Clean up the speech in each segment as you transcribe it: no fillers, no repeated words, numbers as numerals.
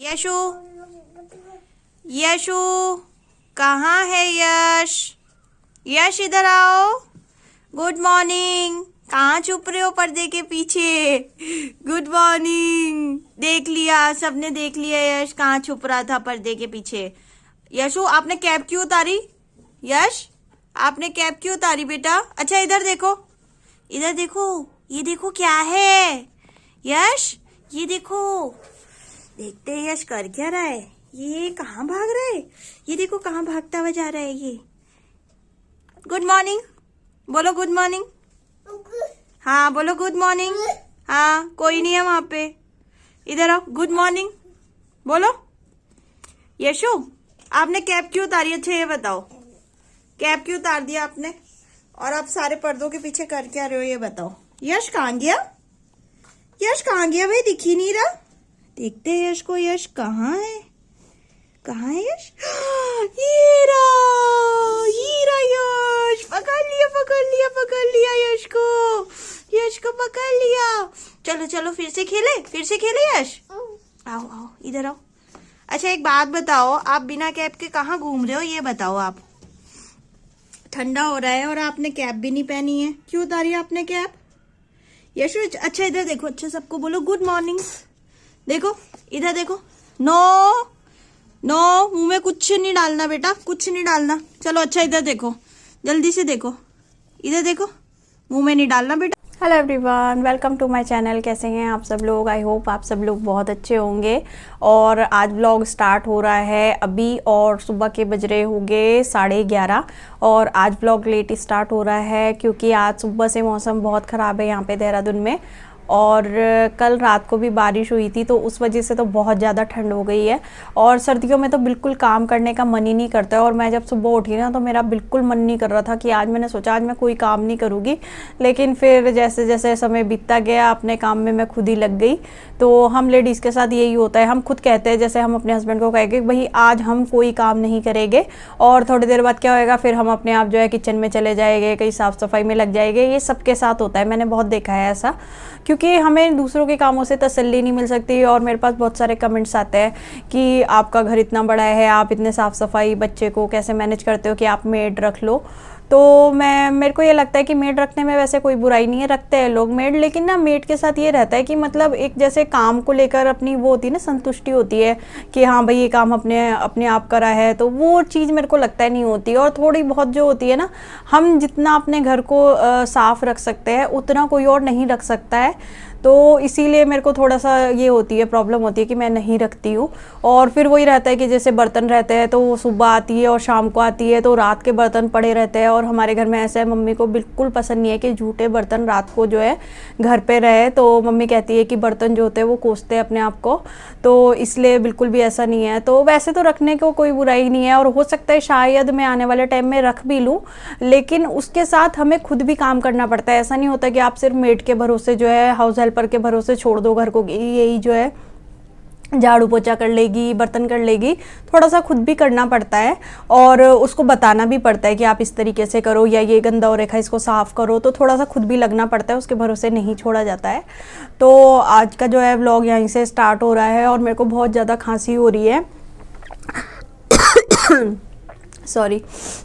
यशु, यशु कहाँ है यश? यश इधर आओ। Good morning. कहाँ छुप रहे हो पर्दे के पीछे? Good morning. देख लिया, सबने देख लिया यश कहाँ छुप रहा था पर्दे के पीछे। यशु आपने कैप क्यों उतारी? यश आपने कैप क्यों उतारी बेटा? अच्छा इधर देखो, इधर देखो, ये देखो क्या है। यश ये देखो, देखते हैं यश कर क्या रहा है। ये कहाँ भाग रहा है? ये देखो कहाँ भागता हुआ जा रहा है ये। गुड मॉर्निंग बोलो, गुड मॉर्निंग। हाँ बोलो गुड मॉर्निंग। हाँ कोई नहीं है वहां पे, इधर आओ। गुड मॉर्निंग बोलो। यशु आपने कैप क्यों उतारी? अच्छा ये बताओ, कैप क्यों उतार दिया आपने? और आप सारे पर्दों के पीछे कर क्या रहे हो ये बताओ। यश कहाँ गया? यश कहाँ गया भाई? दिख ही नहीं रहा। देखते हैं यश को। यश कहाँ है? कहाँ है यश? हीरा, हीरा यश पकड़ लिया, पकड़ लिया, पकड़ लिया यश को। यश को पकड़ लिया। चलो चलो फिर से खेले, फिर से खेले यश। आओ आओ इधर आओ। अच्छा एक बात बताओ, आप बिना कैप के कहाँ घूम रहे हो ये बताओ। आप ठंडा हो रहा है और आपने कैप भी नहीं पहनी है, क्यों उतारी आपने कैप? यशु अच्छा इधर देखो, अच्छा सबको बोलो गुड मॉर्निंग। देखो इधर देखो। नो नो, मुंह में कुछ नहीं डालना बेटा, कुछ नहीं डालना। चलो अच्छा इधर देखो, जल्दी से देखो, इधर देखो, मुंह में नहीं डालना बेटा। Hello everyone, welcome to my channel. कैसे हैं आप सब लोग? आई होप आप सब लोग बहुत अच्छे होंगे। और आज व्लॉग स्टार्ट हो रहा है अभी, और सुबह के बज रहे होंगे 11:30। और आज व्लॉग लेट स्टार्ट हो रहा है क्योंकि आज सुबह से मौसम बहुत ख़राब है यहाँ पे देहरादून में। और कल रात को भी बारिश हुई थी तो उस वजह से तो बहुत ज़्यादा ठंड हो गई है। और सर्दियों में तो बिल्कुल काम करने का मन ही नहीं करता है। और मैं जब सुबह उठी ना तो मेरा बिल्कुल मन नहीं कर रहा था कि आज, मैंने सोचा आज मैं कोई काम नहीं करूँगी। लेकिन फिर जैसे जैसे समय बीतता गया अपने काम में मैं खुद ही लग गई। तो हम लेडीज़ के साथ यही होता है, हम खुद कहते हैं, जैसे हम अपने हस्बैंड को कहेंगे भाई आज हम कोई काम नहीं करेंगे, और थोड़ी देर बाद क्या होएगा, फिर हम अपने आप जो है किचन में चले जाएंगे, कहीं साफ़ सफाई में लग जाएंगे। ये सबके साथ होता है, मैंने बहुत देखा है ऐसा। क्योंकि हमें दूसरों के कामों से तसल्ली नहीं मिल सकती। और मेरे पास बहुत सारे कमेंट्स आते हैं कि आपका घर इतना बड़ा है, आप इतने साफ़ सफाई, बच्चे को कैसे मैनेज करते हो कि आप मेड रख लो। तो मेरे को ये लगता है कि मेड रखने में वैसे कोई बुराई नहीं है, रखते हैं लोग मेड। लेकिन ना मेड के साथ ये रहता है कि मतलब एक जैसे काम को लेकर अपनी वो होती है ना, संतुष्टि होती है कि हाँ भाई ये काम अपने अपने आप करा है, तो वो चीज़ मेरे को लगता है नहीं होती। और थोड़ी बहुत जो होती है ना, हम जितना अपने घर को साफ़ रख सकते हैं उतना कोई और नहीं रख सकता है। तो इसीलिए मेरे को थोड़ा सा ये होती है, प्रॉब्लम होती है कि मैं नहीं रखती हूँ। और फिर वही रहता है कि जैसे बर्तन रहते हैं तो वो सुबह आती है और शाम को आती है, तो रात के बर्तन पड़े रहते हैं। और हमारे घर में ऐसा है, मम्मी को बिल्कुल पसंद नहीं है कि झूठे बर्तन रात को जो है घर पे रहे। तो मम्मी कहती है कि बर्तन जो होते हैं वो कोसते हैं अपने आप को, तो इसलिए बिल्कुल भी ऐसा नहीं है। तो वैसे तो रखने को कोई बुराई नहीं है, और हो सकता है शायद मैं आने वाले टाइम में रख भी लूँ। लेकिन उसके साथ हमें खुद भी काम करना पड़ता है। ऐसा नहीं होता कि आप सिर्फ मेड के भरोसे जो है, हाउस हेल्पर के भरोसे छोड़ दो घर को, यही जो है झाड़ू पोछा कर लेगी, बर्तन कर लेगी। थोड़ा सा खुद भी करना पड़ता है, और उसको बताना भी पड़ता है कि आप इस तरीके से करो, या ये गंदा हो रखा है इसको साफ़ करो। तो थोड़ा सा खुद भी लगना पड़ता है, उसके भरोसे नहीं छोड़ा जाता है। तो आज का जो है व्लॉग यहीं से स्टार्ट हो रहा है। और मेरे को बहुत ज़्यादा खांसी हो रही है सॉरी,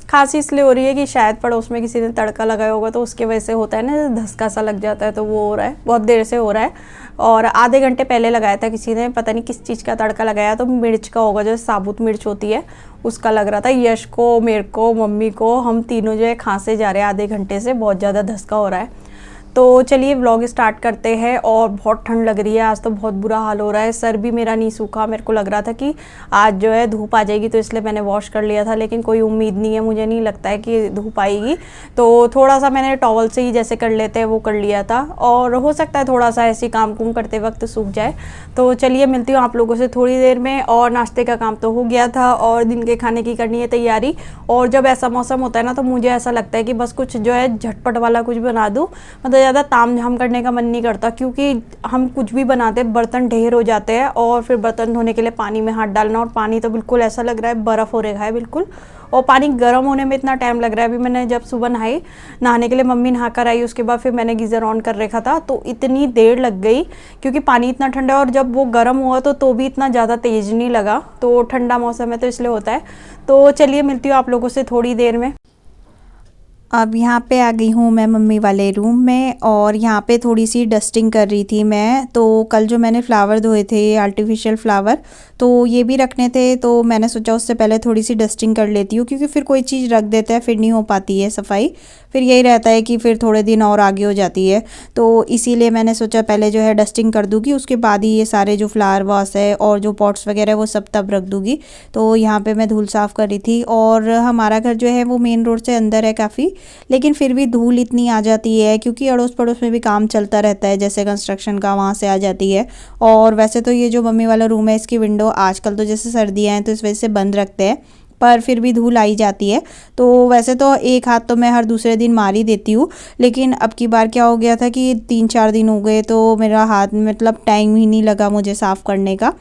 खांसी इसलिए हो रही है कि शायद पड़ोस में किसी ने तड़का लगाया होगा, तो उसके वजह से होता है ना, धसका सा लग जाता है। तो वो हो रहा है, बहुत देर से हो रहा है। और आधे घंटे पहले लगाया था किसी ने, पता नहीं किस चीज़ का तड़का लगाया, तो मिर्च का होगा, जो साबुत मिर्च होती है उसका लग रहा था। यश को, मेरे को, मम्मी को, हम तीनों जो है खांसे जा रहे हैं आधे घंटे से, बहुत ज़्यादा धसका हो रहा है। तो चलिए व्लॉग स्टार्ट करते हैं। और बहुत ठंड लग रही है आज, तो बहुत बुरा हाल हो रहा है। सर भी मेरा नहीं सूखा, मेरे को लग रहा था कि आज जो है धूप आ जाएगी, तो इसलिए मैंने वॉश कर लिया था। लेकिन कोई उम्मीद नहीं है, मुझे नहीं लगता है कि धूप आएगी। तो थोड़ा सा मैंने टॉवल से ही जैसे कर लेते हैं वो कर लिया था, और हो सकता है थोड़ा सा ऐसे काम कुम करते वक्त सूख जाए। तो चलिए मिलती हूँ आप लोगों से थोड़ी देर में। और नाश्ते का काम तो हो गया था, और दिन के खाने की करनी है तैयारी। और जब ऐसा मौसम होता है ना, तो मुझे ऐसा लगता है कि बस कुछ जो है झटपट वाला कुछ बना दूँ। मतलब ज़्यादा तामझाम करने का मन नहीं करता, क्योंकि हम कुछ भी बनाते हैं बर्तन ढेर हो जाते हैं और फिर बर्तन धोने के लिए पानी में हाथ डालना, और पानी तो बिल्कुल ऐसा लग रहा है बर्फ़ हो रखा है बिल्कुल, और पानी गर्म होने में इतना टाइम लग रहा है। अभी मैंने जब सुबह नहाने के लिए मम्मी नहा कर आई, उसके बाद फिर मैंने गीज़र ऑन कर रखा था, तो इतनी देर लग गई क्योंकि पानी इतना ठंडा है, और जब वो गर्म हुआ तो भी इतना ज़्यादा तेज़ नहीं लगा। तो ठंडा मौसम है तो इसलिए होता है। तो चलिए मिलती हूँ आप लोगों से थोड़ी देर में। अब यहाँ पे आ गई हूँ मैं मम्मी वाले रूम में, और यहाँ पे थोड़ी सी डस्टिंग कर रही थी मैं। तो कल जो मैंने फ्लावर धोए थे आर्टिफिशियल फ्लावर, तो ये भी रखने थे, तो मैंने सोचा उससे पहले थोड़ी सी डस्टिंग कर लेती हूँ, क्योंकि फिर कोई चीज़ रख देता है फिर नहीं हो पाती है सफाई, फिर यही रहता है कि फिर थोड़े दिन और आगे हो जाती है। तो इसीलिए मैंने सोचा पहले जो है डस्टिंग कर दूँगी, उसके बाद ही ये सारे जो फ्लावर वास है और जो पॉट्स वगैरह वो सब तब रख दूँगी। तो यहाँ पे मैं धूल साफ़ कर रही थी, और हमारा घर जो है वो मेन रोड से अंदर है काफ़ी, लेकिन फिर भी धूल इतनी आ जाती है क्योंकि अड़ोस पड़ोस में भी काम चलता रहता है, जैसे कंस्ट्रक्शन का, वहाँ से आ जाती है। और वैसे तो ये जो मम्मी वाला रूम है इसकी विंडो आजकल तो जैसे सर्दियाँ हैं तो इस वजह से बंद रखते हैं, पर फिर भी धूल आई जाती है। तो वैसे तो एक हाथ तो मैं हर दूसरे दिन मार ही देती हूँ, लेकिन अब की बार क्या हो गया था कि 3-4 दिन हो गए तो मेरा हाथ मतलब टाइम ही नहीं लगा मुझे साफ़ करने का।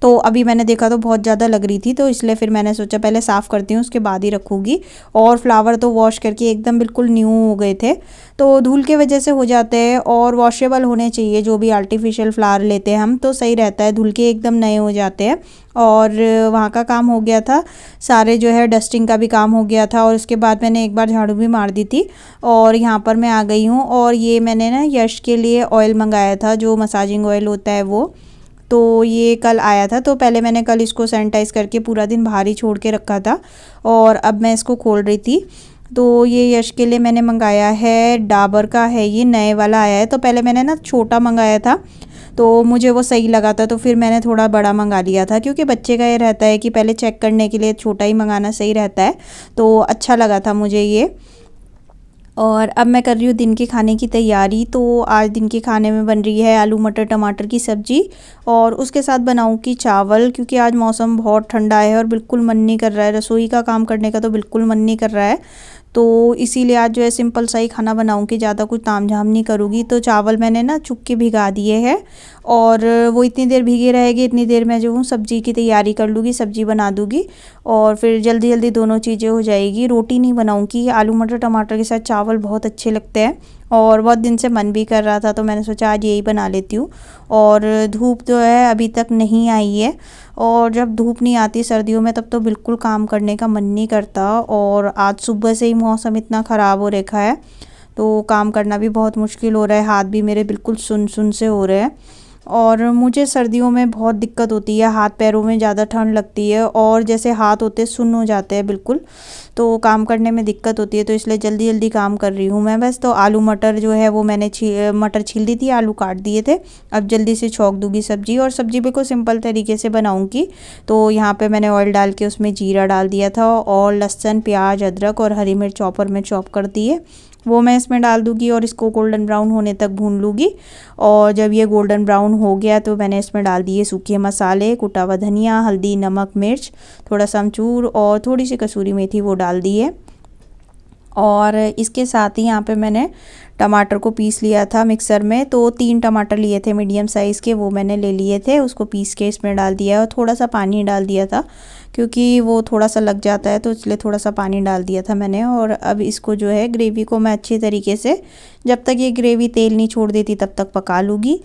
तो अभी मैंने देखा तो बहुत ज़्यादा लग रही थी, तो इसलिए फिर मैंने सोचा पहले साफ़ करती हूँ उसके बाद ही रखूँगी। और फ्लावर तो वॉश करके एकदम बिल्कुल न्यू हो गए थे, तो धूल के वजह से हो जाते हैं, और वॉशेबल होने चाहिए जो भी आर्टिफिशियल फ्लावर लेते हैं हम, तो सही रहता है, धुल के एकदम नए हो जाते हैं। और वहाँ का काम हो गया था, सारे जो है डस्टिंग का भी काम हो गया था, और उसके बाद मैंने एक बार झाड़ू भी मार दी थी। और यहाँ पर मैं आ गई हूँ, और ये मैंने ना यश के लिए ऑयल मंगाया था, जो मसाजिंग ऑयल होता है वो, तो ये कल आया था। तो पहले मैंने कल इसको सैनिटाइज़ करके पूरा दिन बाहर ही छोड़ के रखा था, और अब मैं इसको खोल रही थी। तो ये यश के लिए मैंने मंगाया है, डाबर का है, ये नए वाला आया है। तो पहले मैंने ना छोटा मंगाया था, तो मुझे वो सही लगा था, तो फिर मैंने थोड़ा बड़ा मंगा लिया था, क्योंकि बच्चे का ये रहता है कि पहले चेक करने के लिए छोटा ही मंगाना सही रहता है, तो अच्छा लगा था मुझे ये। और अब मैं कर रही हूँ दिन के खाने की तैयारी। तो आज दिन के खाने में बन रही है आलू मटर टमाटर की सब्ज़ी, और उसके साथ बनाऊँगी चावल, क्योंकि आज मौसम बहुत ठंडा है और बिल्कुल मन नहीं कर रहा है, रसोई का काम करने का तो बिल्कुल मन नहीं कर रहा है। तो इसीलिए आज जो है सिंपल सा ही खाना बनाऊँगी, ज़्यादा कुछ तामझाम नहीं करूँगी। तो चावल मैंने ना चुक के भिगा दिए हैं, और वो इतनी देर भीगे रहेगी, इतनी देर में जो हूँ सब्ज़ी की तैयारी कर लूँगी, सब्ज़ी बना दूँगी, और फिर जल्दी जल्दी दोनों चीज़ें हो जाएगी। रोटी नहीं बनाऊँगी, आलू मटर टमाटर के साथ चावल बहुत अच्छे लगते हैं, और बहुत दिन से मन भी कर रहा था, तो मैंने सोचा आज यही बना लेती हूँ। और धूप जो है अभी तक नहीं आई है, और जब धूप नहीं आती सर्दियों में तब तो बिल्कुल काम करने का मन नहीं करता, और आज सुबह से ही मौसम इतना ख़राब हो रखा है, तो काम करना भी बहुत मुश्किल हो रहा है, हाथ भी मेरे बिल्कुल सुन सुन से हो रहे हैं। और मुझे सर्दियों में बहुत दिक्कत होती है, हाथ पैरों में ज़्यादा ठंड लगती है, और जैसे हाथ होते सुन्न हो जाते हैं बिल्कुल, तो काम करने में दिक्कत होती है, तो इसलिए जल्दी जल्दी काम कर रही हूँ मैं बस। तो आलू मटर जो है वो मैंने मटर छील दी थी, आलू काट दिए थे, अब जल्दी से छौंक दूँगी सब्ज़ी, और सब्ज़ी बिल्कुल सिंपल तरीके से बनाऊँगी। तो यहाँ पे मैंने ऑयल डाल के उसमें जीरा डाल दिया था, और लहसुन प्याज अदरक और हरी मिर्च चॉपर में चॉप कर दिए, वो मैं इसमें डाल दूँगी, और इसको गोल्डन ब्राउन होने तक भून लूँगी। और जब ये गोल्डन ब्राउन हो गया तो मैंने इसमें डाल दिए सूखे मसाले, कुटा हुआ धनिया, हल्दी, नमक, मिर्च, थोड़ा सा अमचूर और थोड़ी सी कसूरी मेथी, वो डाल दिए। और इसके साथ ही यहाँ पे मैंने टमाटर को पीस लिया था मिक्सर में, तो 3 टमाटर लिए थे मीडियम साइज़ के, वो मैंने ले लिए थे, उसको पीस के इसमें डाल दिया, और थोड़ा सा पानी डाल दिया था क्योंकि वो थोड़ा सा लग जाता है, तो इसलिए थोड़ा सा पानी डाल दिया था मैंने। और अब इसको जो है ग्रेवी को मैं अच्छी तरीके से, जब तक ये ग्रेवी तेल नहीं छोड़ देती तब तक पका लूँगी।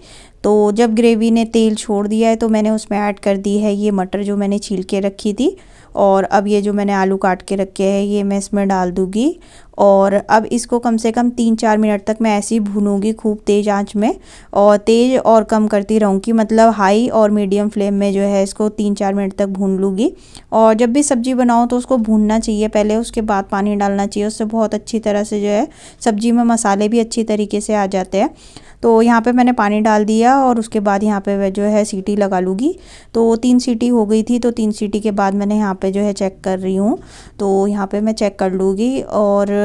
तो जब ग्रेवी ने तेल छोड़ दिया है तो मैंने उसमें ऐड कर दी है ये मटर जो मैंने छील के रखी थी, और अब ये जो मैंने आलू काट के रखे हैं ये मैं इसमें डाल दूँगी। और अब इसको कम से कम 3-4 मिनट तक मैं ऐसे ही भूनूंगी खूब तेज़ आंच में, और तेज़ और कम करती रहूँगी, मतलब हाई और मीडियम फ्लेम में जो है इसको 3-4 मिनट तक भून लूँगी। और जब भी सब्ज़ी बनाओ तो उसको भूनना चाहिए पहले, उसके बाद पानी डालना चाहिए, उससे बहुत अच्छी तरह से जो है सब्ज़ी में मसाले भी अच्छी तरीके से आ जाते हैं। तो यहाँ पे मैंने पानी डाल दिया, और उसके बाद यहाँ पे मैं जो है सीटी लगा लूँगी। तो 3 सीटी हो गई थी, तो 3 सीटी के बाद मैंने यहाँ पे जो है चेक कर रही हूँ, तो यहाँ पे मैं चेक कर लूँगी। और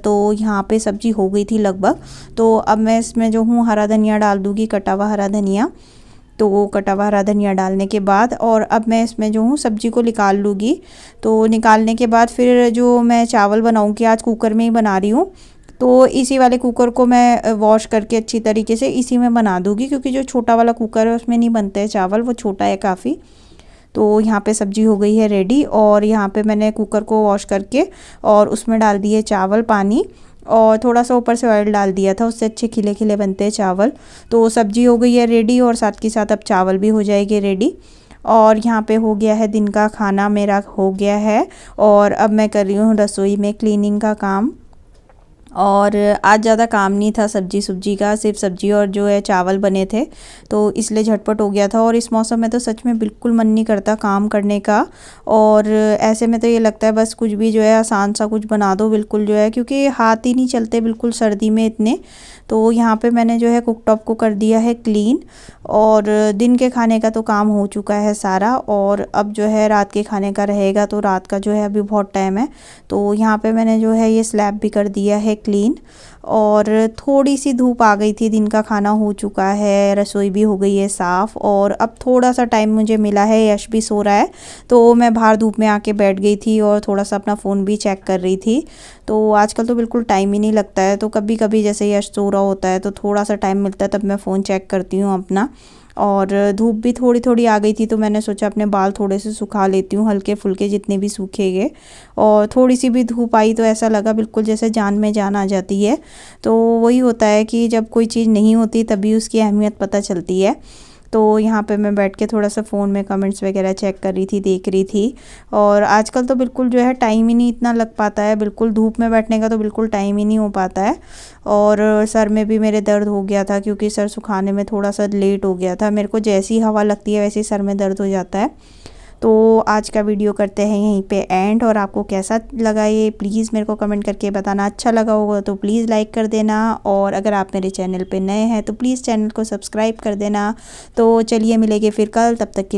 तो यहाँ पे सब्ज़ी हो गई थी लगभग, तो अब मैं इसमें जो हूँ हरा धनिया डाल दूँगी, कटा हुआ हरा धनिया। तो कटा हुआ हरा धनिया डालने के बाद, और अब मैं इसमें जो हूँ सब्ज़ी को निकाल लूँगी। तो निकालने के बाद फिर जो मैं चावल बनाऊँगी, आज कुकर में ही बना रही हूँ, तो इसी वाले कुकर को मैं वॉश करके अच्छी तरीके से इसी में बना दूँगी, क्योंकि जो छोटा वाला कुकर है उसमें नहीं बनते हैं चावल, वो छोटा है काफ़ी। तो यहाँ पे सब्जी हो गई है रेडी, और यहाँ पे मैंने कुकर को वॉश करके और उसमें डाल दिए चावल, पानी, और थोड़ा सा ऊपर से ऑयल डाल दिया था, उससे अच्छे खिले खिले बनते हैं चावल। तो सब्जी हो गई है रेडी और साथ के साथ अब चावल भी हो जाएंगे रेडी। और यहाँ पे हो गया है दिन का खाना मेरा हो गया है, और अब मैं कर रही हूँ रसोई में क्लीनिंग का काम। और आज ज़्यादा काम नहीं था सब्जी का, सिर्फ सब्जी और जो है चावल बने थे, तो इसलिए झटपट हो गया था। और इस मौसम में तो सच में बिल्कुल मन नहीं करता काम करने का, और ऐसे में तो ये लगता है बस कुछ भी जो है आसान सा कुछ बना दो बिल्कुल, जो है क्योंकि हाथ ही नहीं चलते बिल्कुल सर्दी में इतने। तो यहाँ पे मैंने जो है कुकटॉप को कर दिया है क्लीन, और दिन के खाने का तो काम हो चुका है सारा, और अब जो है रात के खाने का रहेगा। तो रात का जो है अभी बहुत टाइम है, तो यहाँ पे मैंने जो है ये स्लैब भी कर दिया है क्लीन। और थोड़ी सी धूप आ गई थी, दिन का खाना हो चुका है, रसोई भी हो गई है साफ़, और अब थोड़ा सा टाइम मुझे मिला है, यश भी सो रहा है, तो मैं बाहर धूप में आके बैठ गई थी और थोड़ा सा अपना फ़ोन भी चेक कर रही थी। तो आजकल तो बिल्कुल टाइम ही नहीं लगता है, तो कभी कभी जैसे यश सो रहा होता है तो थोड़ा सा टाइम मिलता है, तब मैं फ़ोन चेक करती हूँ अपना। और धूप भी थोड़ी थोड़ी आ गई थी, तो मैंने सोचा अपने बाल थोड़े से सुखा लेती हूँ, हल्के फुल्के जितने भी सूखेंगे। और थोड़ी सी भी धूप आई तो ऐसा लगा बिल्कुल जैसे जान में जान आ जाती है। तो वही होता है कि जब कोई चीज़ नहीं होती तभी उसकी अहमियत पता चलती है। तो यहाँ पे मैं बैठ के थोड़ा सा फ़ोन में कमेंट्स वगैरह चेक कर रही थी, देख रही थी। और आजकल तो बिल्कुल जो है टाइम ही नहीं इतना लग पाता है, बिल्कुल धूप में बैठने का तो बिल्कुल टाइम ही नहीं हो पाता है। और सर में भी मेरे दर्द हो गया था, क्योंकि सर सुखाने में थोड़ा सा लेट हो गया था। मेरे को जैसी हवा लगती है वैसे ही सर में दर्द हो जाता है। तो आज का वीडियो करते हैं यहीं पे एंड, और आपको कैसा लगा ये प्लीज़ मेरे को कमेंट करके बताना। अच्छा लगा होगा तो प्लीज़ लाइक कर देना, और अगर आप मेरे चैनल पे नए हैं तो प्लीज़ चैनल को सब्सक्राइब कर देना। तो चलिए मिलेंगे फिर कल, तब तक के